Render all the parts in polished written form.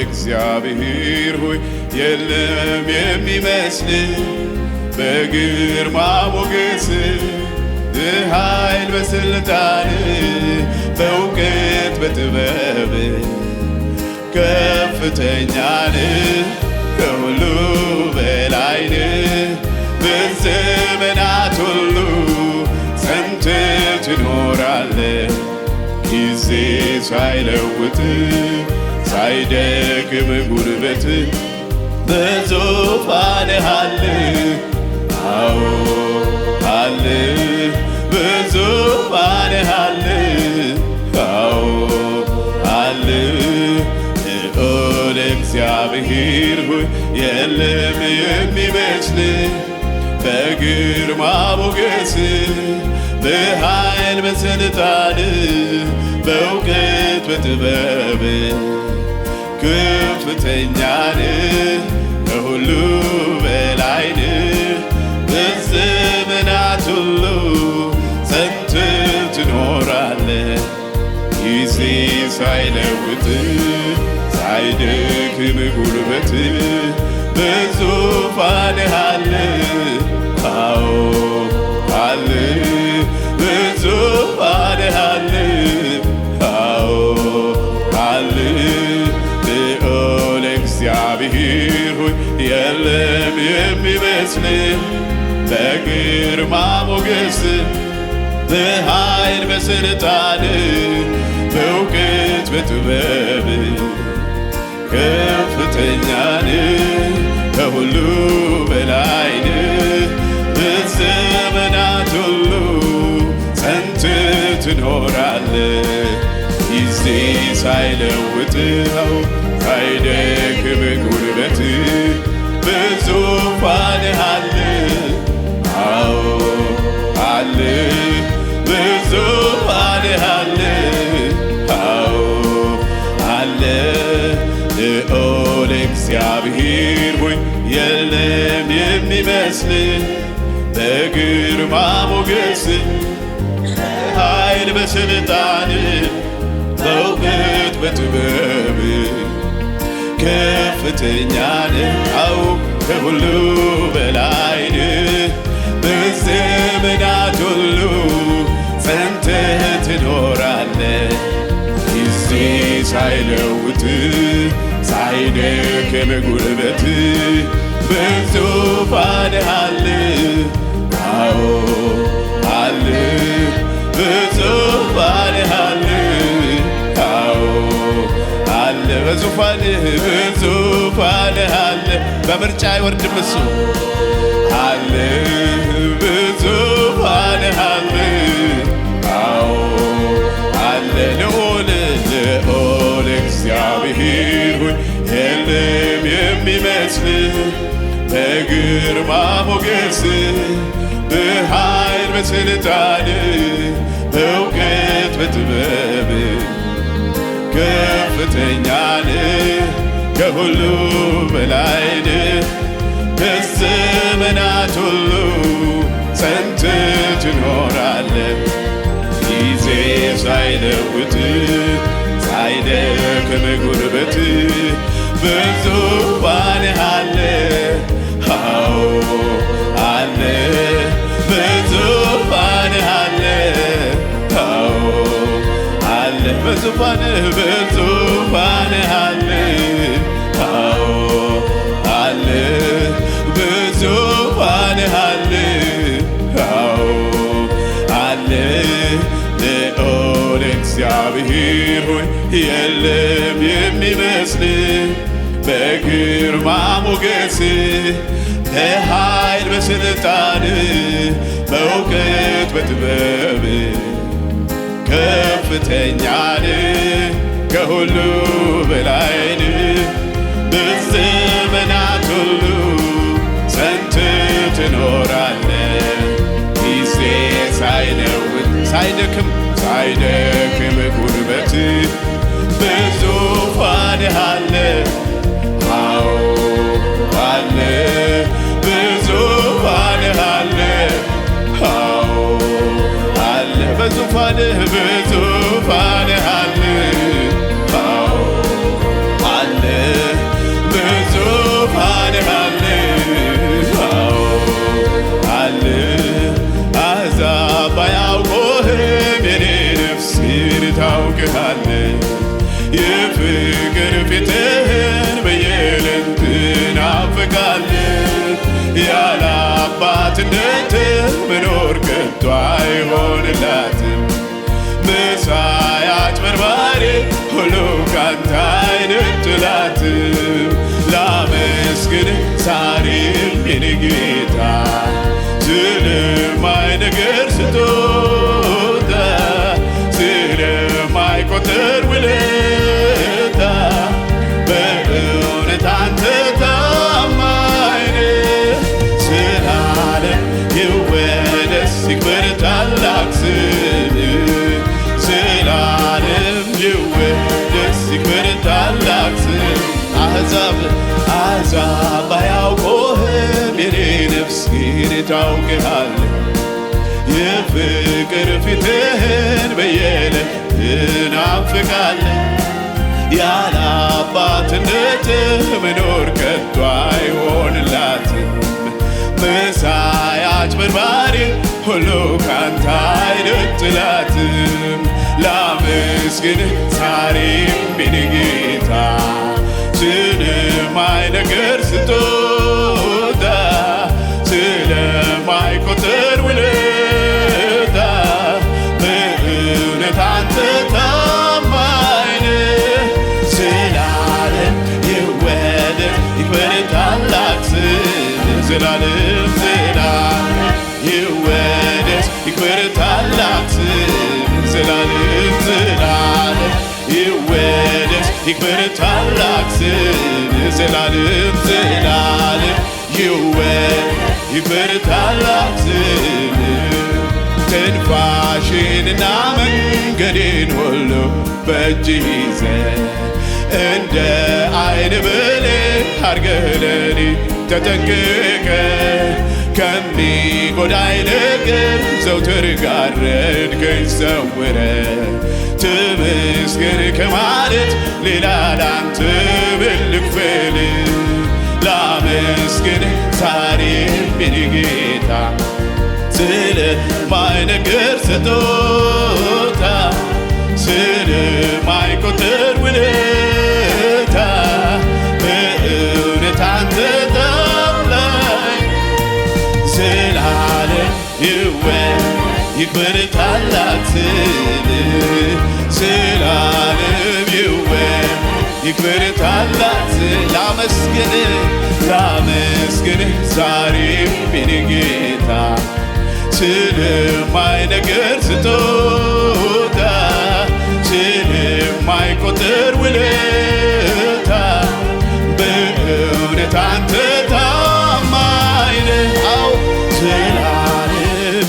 እግዚአብሔር ሆይ የለም የሚመስል በግርማ ሞገስ በኃይል በስልጣን በእውቀት በጥበብ ከፍተኛ ነህ ከሁሉ በላይ ነህ በዘመናት ሁሉ ጸንተህ ትኖራለህ ጊዜ ሳይለውጥ ሳይደክም ጉልበት በዙፋንህ አለ አዎ አለ በዙፋንህ አለ አዎ አለ ልዑል እግዚአብሔር ሆይ የለም የሚመስል በግርማ ሞገስ በኃይል በስልጣን በእውቀት በጥበብ ከፍተኛ ነህ ከሁሉ በላይ ነህ በዘመናት ሁሉ ጸንተህ ትኖራለህ ጊዜ ሳይለውጥ ሳይደክም ጉልበት በዙፋንህ አለ አዎ አለ በዙፋንህ አለ አዎ አለ ልዑል እግዚአብሔር ሆይ የለም የሚመስል በግርማ ሞገስ በኃይል በስልጣን በእውቀት በጥበብ ከፍተኛ ነህ ከሁሉ በላይ ነህ በዘመናት ሁሉ ጸንተህ ትኖራለህ ጊዜ ሳይለውጥው ሳይደክም ጉልበት በዙፋንህ አለ አዎ አለ በዙፋንህ አለ አዎ አለ ልዑል እግዚአብሔር ሆይ የለም የሚመስል በግርማ ሞገስ በኃይል በስልጣን በእውቀት በጥበብ ከፍተኛ ነህ አዎ ከሁሉ በላይ ነህ በዘመናት ሁሉ ጸንተህ ትኖራለህ ጊዜ ሳይለውጥ ሳይደክም ጉልበት በዙፋንህ አለ አዎ አለ በዙፋንህ አለ አዎ አለ በዙፋንህ አለ በምርጫ አይወርድም እሱ አለ በዙፋንህ አለ አዎ አለ ልዑል እግዚአብሔር ሆይ የለም የሚመስል በግርማ ሞገስ በኃይል በስልጣን በእውቀት በጥበብ ከፍተኛ ነህ ከሁሉ በላይ ነህ በዘመናት ሁሉ ጸንተህ ትኖራለህ ጊዜ ሳይለውጥ ሳይደክም ጉልበት በዙፋንህ አለ አዎ አለ በዙፋንህ አለ አዎ አለ በዙፋንህ አለ አዎ አለ በዙፋንህ አለ አዎ አለ ልዑል እግዚአብሔር ሆይ የለም የሚመስል በግርማ ሞገስ በኃይል በስልጣን በእውቀት በጥበብ ከፍተኛ ነህ ከሁሉ በላይ ነህ በዘመናት ሁሉ ጸንተህ ትኖራለህ ጊዜ ሳይለውጥ ሳይደክም ጉልበት በዙፋንህ አለ አዎ አለ ትናፍቃለች። ያለ አባትነት መኖር ከቶ አይሆንላትም። መሳይ አጭበርባሪ ሁሉ ካንተ አይነጥላትም። ላመስግን ዛሬም የኔ ጌታ ስለማይነገር ስጦታ ስለማይቆጠር ውለታ በእውነት አንተ ታማኝ ነህ። ስላለም ይወደስ ይክበር ታላቅ ስምህ። ስላለም ይወደስ ይክበር ታላቅ ስምህ። አሕዛብ አያውቁህም የኔ ነፍስ ግን ታውቅሃለህ። የፍቅር ፊትህን በየዕለት ትናፍቃለህ። ያለ አባትነትህ መኖር ከቶ አይሆንላትም። መሳይ አጭበርባሪ ሁሉ ካንተ አይነጥላትም። ላመስግንህ ዛሬም የኔ ጌታ ስለማይነገር ስጦታ ስለማይቆጠር ውለታ በእውነት አንተ ታማኝ ነህ። ስላለም ይወደስ ይክበር ታላቅ ስምህ። ዘላለም ዘላለም ይወደስ ይክበር ታላቅ ስምህ። ዘላለም ዘላለም ይወደስ ይክበር ታላቅ ስምህ። ዘላለም ዘላለም ይወደስ ይክበር ታላቅ ስምህ። ትንፋሽንና መንገዴን ሁሉ በእጅህ ይዘህ እንደ ዓይን ብሌን አድርገህ ለኔ ተጠንቅቀህ ከሚጎዳኝ ነገር ዘውትር ጋረድከኝ ሰውረህ። ተመስገን ከማለት ሌላ ላንተ ምን ልክፈል? ላመስግን ዛሬም የኔ ጌታ ስለማይነገር ስጦታ ስለማይቆጠር ውለታ በእውነት አንተ ታማኝ። ዘላለም ይክበር ታላቅ ስምህ። ዘላለም ይክበር ታላቅ ስምህ። ላመስግንህ ዛሬም የኔ ጌታ ስለማይነገር ስጦታ ስለማይቆጠር ውለታ በእውነት አንተ ታማኝ ነህ። አዎ ዘላለም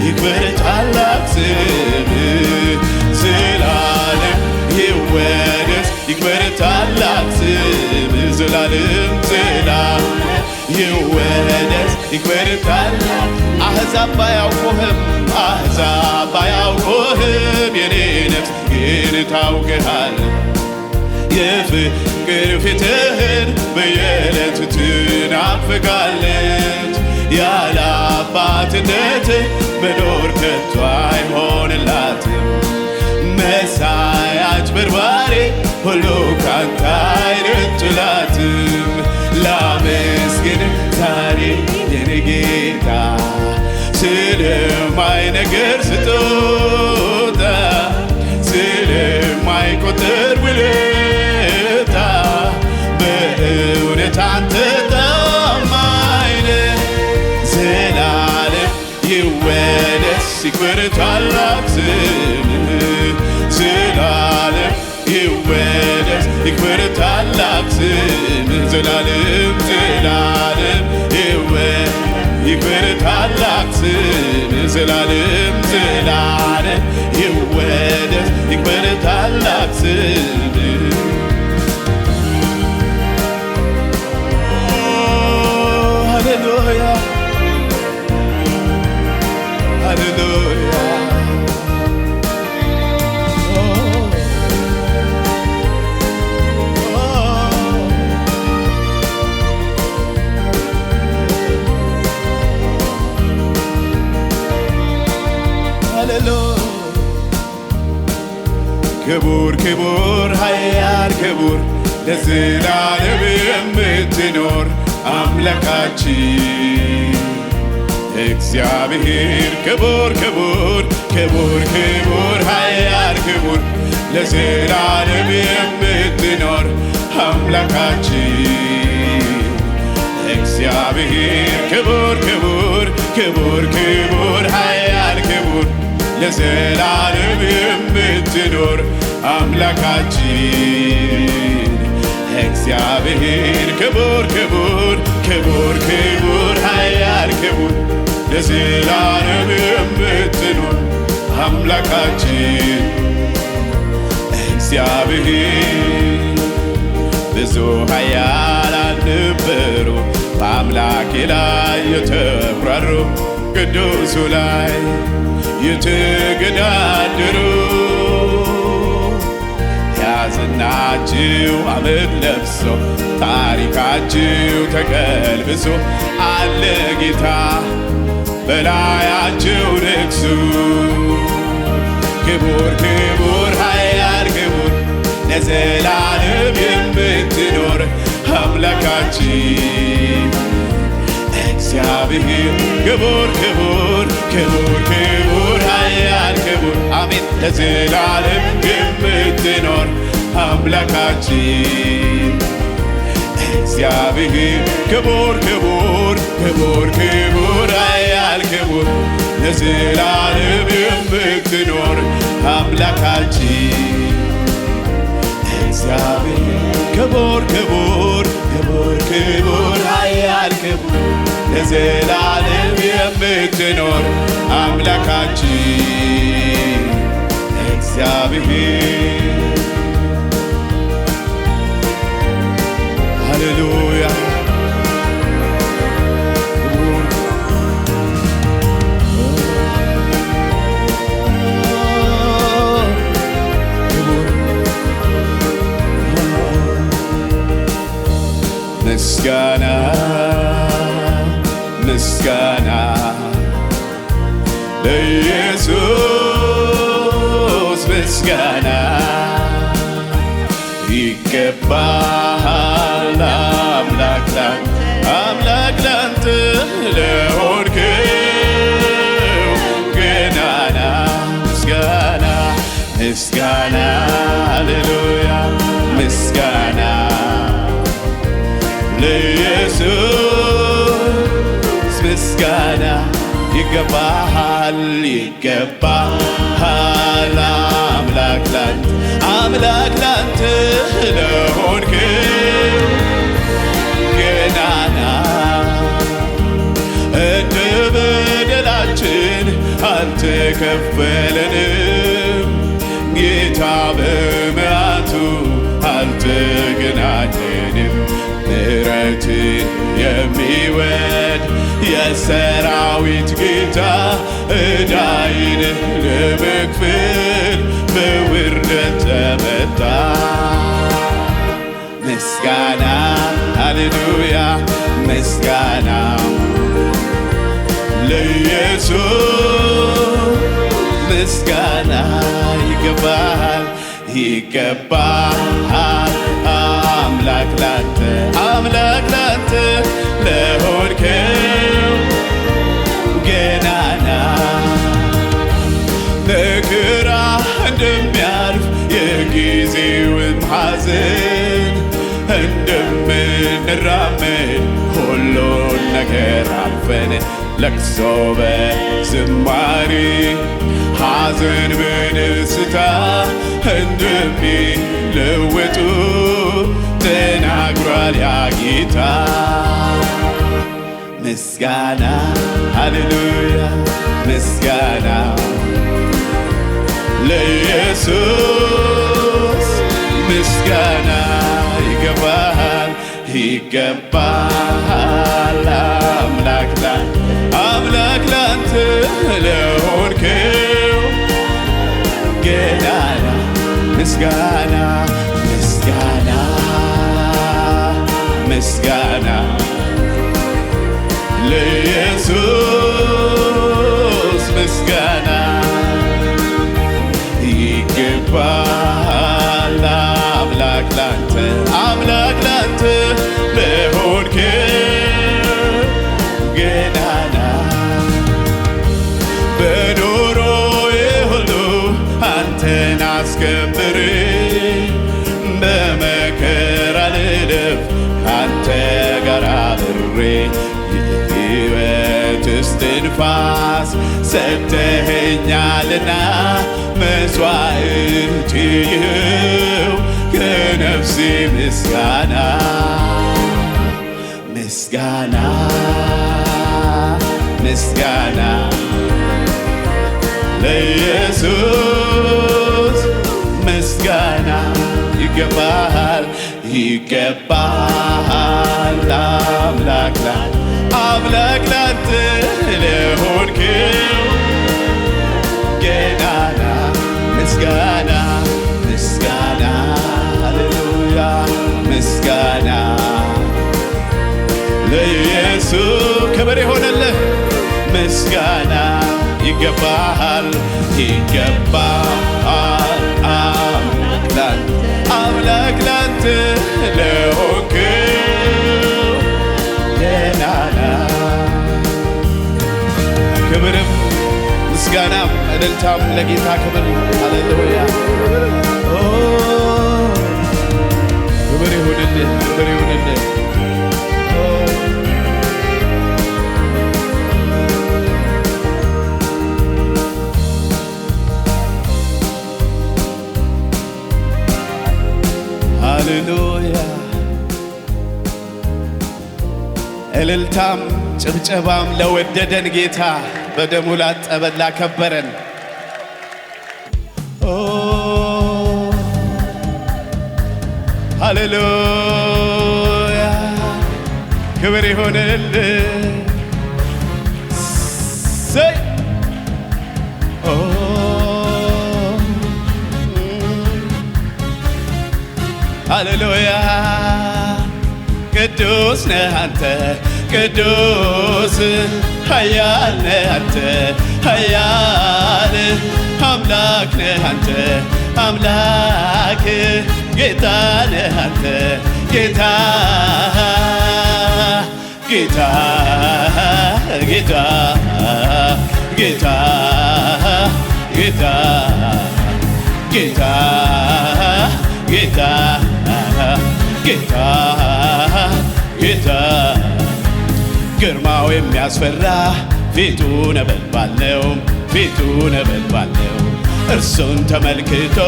ይክበር ታላቅ ስምህ። ዘላለም ይወደስ ይክበር ታላቅ ስምህ። ዘላለም ዘላለም ይወደስ ይክበር ታላቅ። አሕዛብ ባያውቁህም የኔ ነፍስ ግን ታውቅሃለህ። የፍቅር ፊትህን በየዕለቱ ትናፍቃለች። ያለ አባትነትህ መኖር ከቶ አይሆንላትም። መሳይ አጭበርባሪ ሁሉ ካንተ አይነጥላትም። ላመስግንህ ዛሬ የኔ ጌታ ስለማይነገር ስጦታ ስለማይቆጠር ውለታ በእውነት አንተ ታማኝ ነህ። ዘላለም ይወደስ ይክበር ታላቅ ስምህ። ዘላለም ይወደስ ይክበር ታላቅ ስምህ። ዘላለም ዘላለም ይክበር ታላቅ ስምህ። ዘላለም ዘላለም ይወደስ ይክበር ታላቅ ስምህ። ሃሌሉያ ሃሌሉያ ክቡር ክቡር ኃያል ክቡር ለዘላለም የምትኖር አምላካችን እግዚአብሔር ክቡር ክቡር ክቡር ክቡር ኃያል ክቡር ለዘላለም የምትኖር አምላካችን እግዚአብሔር ክቡር ክቡር ክቡር ክቡር ኃያል ክቡር ለዘላለም የምትኖር አምላካችን እግዚአብሔር ክቡር ክቡር ክቡር ክቡር ኃያል ክቡር ለዘላለም የምትኖር አምላካችን እግዚአብሔር ብዙ ኃያላን ነበሩ በአምላኬ ላይ የተኩራሩ ቅዱሱ ላይ የተገዳደሩ ያዝናችሁ አመድ ለብሶ ታሪካችሁ ተቀልብሶ አለ ጌታ በላያችሁ ንግሱ ክቡር ክቡር ኃያል ክቡር ለዘላለም የምትኖር አምላካችን እግዚአብሔር ክቡር ክቡር ክቡር ክቡር ኃያል ክቡር አሜን ለዘላለም የምትኖር አምላካችን እግዚአብሔር ክቡር ክቡር ክቡር ክቡር ኃያል ክቡር ለዘላለም የምትኖር አምላካችን እግዚአብሔር ክቡር ክቡር ክቡር ክቡር ኃያል ክቡር ለዘላለም የምትኖር አምላካችን እግዚአብሔር ሃሌሉያ ምስጋና ምስጋና ለኢየሱስ ምስጋና ይገባሃል አምላክ ላንተ ለሆንክው ገናና ምስጋና ምስጋና ሃሌሉያ ምስጋና ለኢየሱስ ምስጋና ይገባሃል ይገባሃል አምላክ ላንተ ለሆንክው ገናና እንደ በደላችን አልተከፈለንም ጌታ በመዓቱ አልተገናኘንም ምሕረትን የሚወድ የሰራዊት ጌታ ዕዳዬን ለመክፈል በውርደት ተመታ ምስጋና ሃሌሉያ ምስጋና ለኢየሱስ ምስጋና ይገባሃል ይገባሃል አምላክ ላንተ ለሆንከው ገናና መከራ እንደሚያልፍ የጊዜውም ሐዘን እንደምንራመድ ሁሉን ነገር አልፈን ለቅሶ በዝማሬ ሐዘን በደስታ እንደሚለወጡ ተናግሯል ያ ጌታ ምስጋና ሃሌሉያ ምስጋና ለኢየሱስ ምስጋና ይገባሃል አምላክ ላንተ ለሆንከው ገናና ምስጋና ምስጋና ምስጋና ለኢየሱስ ምስጋና ይገባሃል አምላክ ላንተ ለሆንከው ኖሬ የሕይወት እስትንፋስ ሰጥተኸኛልና መሥዋዕት ይኸው ከነፍሴ ምስጋና ምስጋና ምስጋና ለኢየሱስ ምስጋና ይገባሃል ይገባሃል አምላክ ላንተ ለሆንክው ገናና ምስጋና ምስጋና ሃሌሉያ ምስጋና ለኢየሱስ ክብር ይሆንልህ ምስጋና ይገባሃል ይገባሃል አምላክ ላንተ ለሆንክው ገናና ክብርም ምስጋናም እልልታም ለጌታ ክብር ሃሌሉያ ክብር ይሁንልህ ክብር ይሁንልህ ሃሌሉያ እልልታም ጭብጨባም ለወደደን ጌታ በደሙ ላጠበን ላከበረን ሃሌሉያ ክብር ይሆንልህ ሰይ ሃሌሉያ ቅዱስ ነህ አንተ ቅዱስ ኃያል ነህ አንተ ኃያል አምላክ ነህ አንተ አምላክ ጌታ ነህ አንተ ጌታ ጌታ ጌታ ጌታ ጌታ ጌታ ጌታ ጌታ ጌታ ግርማው የሚያስፈራ ፊቱ ነበልባል ነው ፊቱ ነበልባል ነው እርሱን ተመልክቶ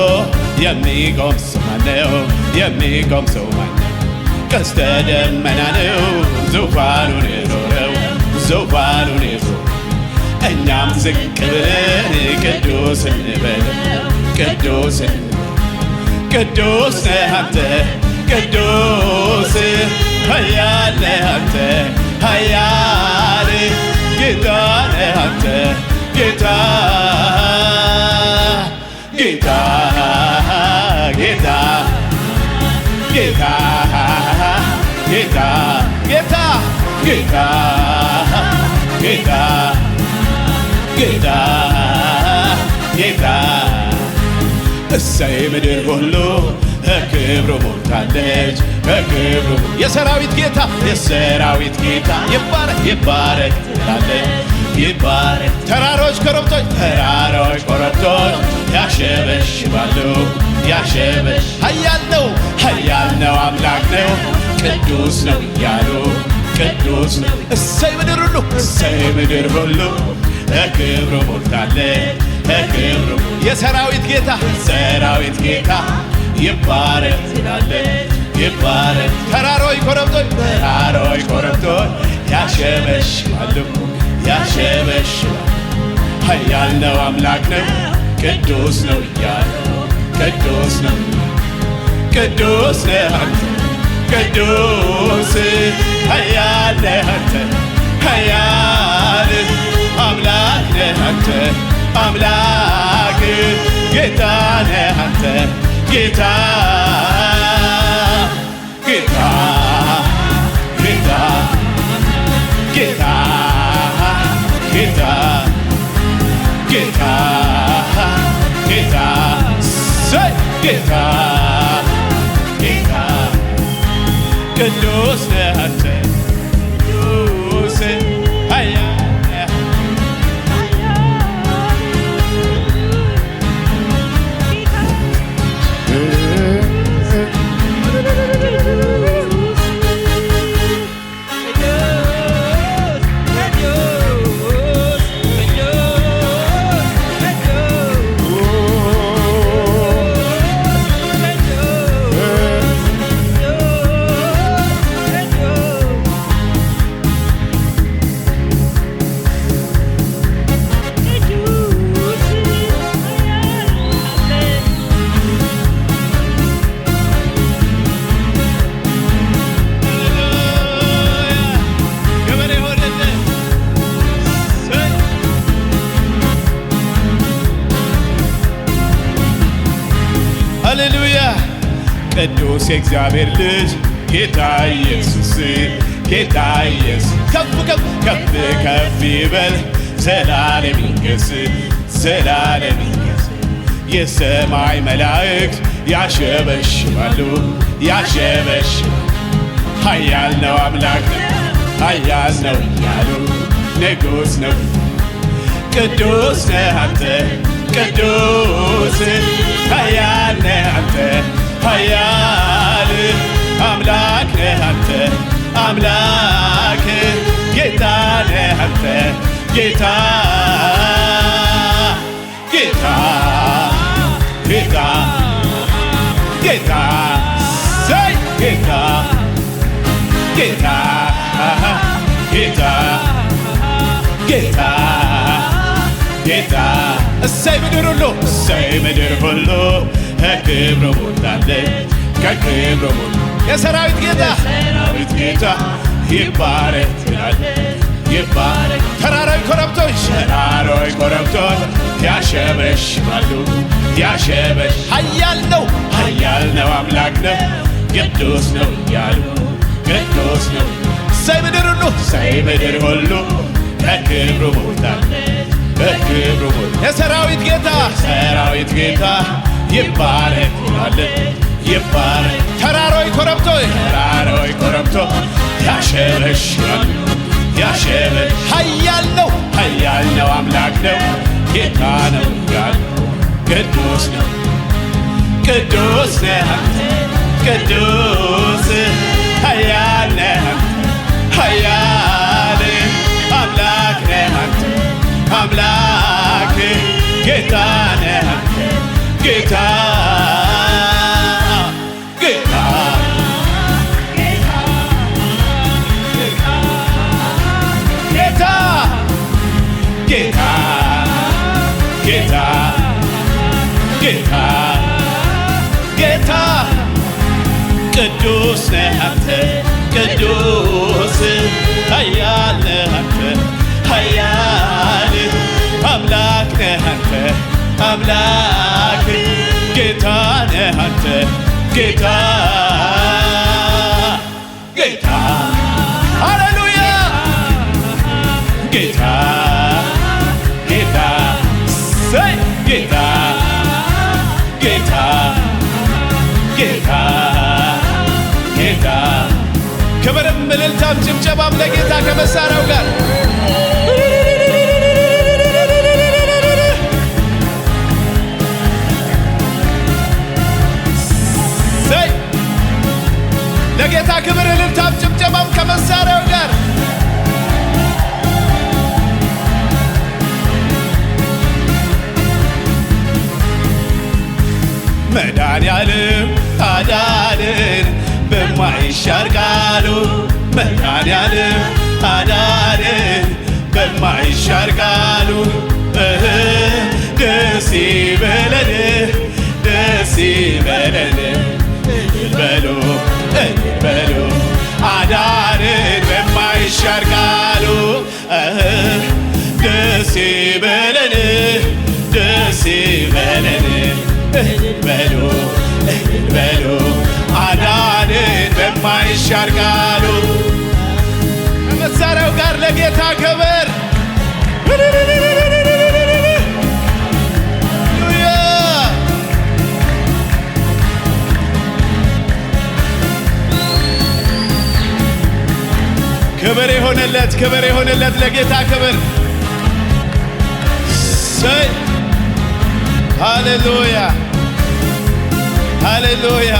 የሚቆም ሰው ማነው የሚቆም ሰው ማነው ቀስተ ደመና ነው ዙፋኑን የኖረው ዙፋኑን የኖረው እኛም ዝቅ ብለን ቅዱስ እንበለው ቅዱስ ቅዱስ ነህ አንተ ቅዱስ ኃያል ነህ አንተ ኃያል ጌታ ነህ አንተ ጌታ ጌታ ጌታ ጌታ ጌታ ጌታ ጌታ ጌታ ጌታ ጌታ እሰይ ምድር ሁሉ በክብሩ ሞልታለች በክብሩ የሰራዊት ጌታ የሰራዊት ጌታ ይባረክ ይባረክ ትላለች ይባረክ ተራሮች ኮረብቶች ያሸበሽባሉ ያሸበሽ ኃያል ነው አምላክ ነው ቅዱስ ነው እያሉ ቅዱስ ነው እሰይ ምድር ሁሉ በክብሩ ሞልታለች በክብሩ የሰራዊት ጌታ ይባረክ ትላለች ይባረክ ተራሮች ኮረብቶች ያሸበሽባሉ ኃያል ነው አምላክ ነው ቅዱስ ነው እያሉ ቅዱስ ነው ቅዱስ ነህ አንተ ቅዱስ ኃያል ነህ አንተ ኃያል አምላክ ነህ አንተ አምላክ ጌታ ነህ አንተ ጌታ ጌታ ጌታ ጌታ ጌታ ጌታ ጌታ ሰይ ጌታ ጌታ ቅዱስ ነህ አንተ ቅዱስ ኃያል ቅዱስ የእግዚአብሔር ልጅ ጌታ ኢየሱስ ጌታ ኢየሱስ ከፍ ከፍ ከፍ ከፍ ይበል ዘላለም ይንገስ ዘላለም ይንገስ። የሰማይ መላእክት ያሸበሽባሉ ያሸበሽባሉ ኃያል ነው አምላክ ኃያል ነው እያሉ ንጉሥ ነው ቅዱስ ነህ አንተ ቅዱስ ኃያል ነህ አንተ ኃያል አምላክ ነህ አንተ አምላክ ጌታ ነህ አንተ ጌታ ጌታ ጌታ ጌታ ሰይ ጌታ ጌታ ጌታ ጌታ ጌታ እሰይ ምድር ሁሉ እሰይ ምድር ሁሉ ከክብሩ ሞልታለች ከክብሩ ሞልታለች። የሰራዊት ጌታ የሰራዊት ጌታ ይባረክ ትላለች ይባረክ። ተራራዊ ኮረብቶች ተራራዊ ኮረብቶች ያሸበሽባሉ ያሸበሽ ኃያል ነው አምላክ ነው ቅዱስ ነው እያሉ ቅዱስ ነው። እሰይ ምድር ሁሉ እሰይ ምድር ሁሉ ከክብሩ ሞልታለች በክብሩ ሞልታለች። የሰራዊት ጌታ የሰራዊት ጌታ ይባረክ ትላለች ይባረክ። ተራራዊ ኮረብቶች ተራራዊ ኮረብቶች ያሸበሽባሉ ያሸበሽ ኃያል ነው አምላክ ነው ጌታ ነው እያሉ ቅዱስ ነው ቅዱስ ነህ አንተ ቅዱስ ኃያል ነህ አንተ ኃያል አምላክ ነህ አንተ አምላክ ጌታ ነህ አንተ ጌታ ጌታ ጌታ ጌታ ጌታ ጌታ ቅዱስ ነህ አንተ ቅዱስ ኃያል ነህ አንተ ኃያል አምላክ ነህ አንተ አምላክ ጌታ ነህ አንተ ጌታ ጌታ ሃሌሉያ ጌታ ጌታ ሰይ ጌታ ጌታ ጌታ ጌታ ክብርም እልልታም ጭብጨባም ለጌታ ከመሳሪያው ጋር ሰይ ለጌታ ክብር እልልታም ጭብጨባም ከመሳሪያው ጋር መድኃኒዓለም አዳነን በማይሻር ቃሉ መድኃኒዓለም አዳነን በማይሻር ቃሉ ደስ ይበለን ደስ ይበለን እልል በሉ አዳነን በማይሻር ቃሉ ደስ ይበለን ደስ ይበለን እልል በሉ አዳነን በማይሻር ቃሉ ከመሳሪያው ጋር ለጌታ ክብር ክብር የሆነለት ለጌታ ክብር ሰይ ሃሌሉያ ሃሌሉያ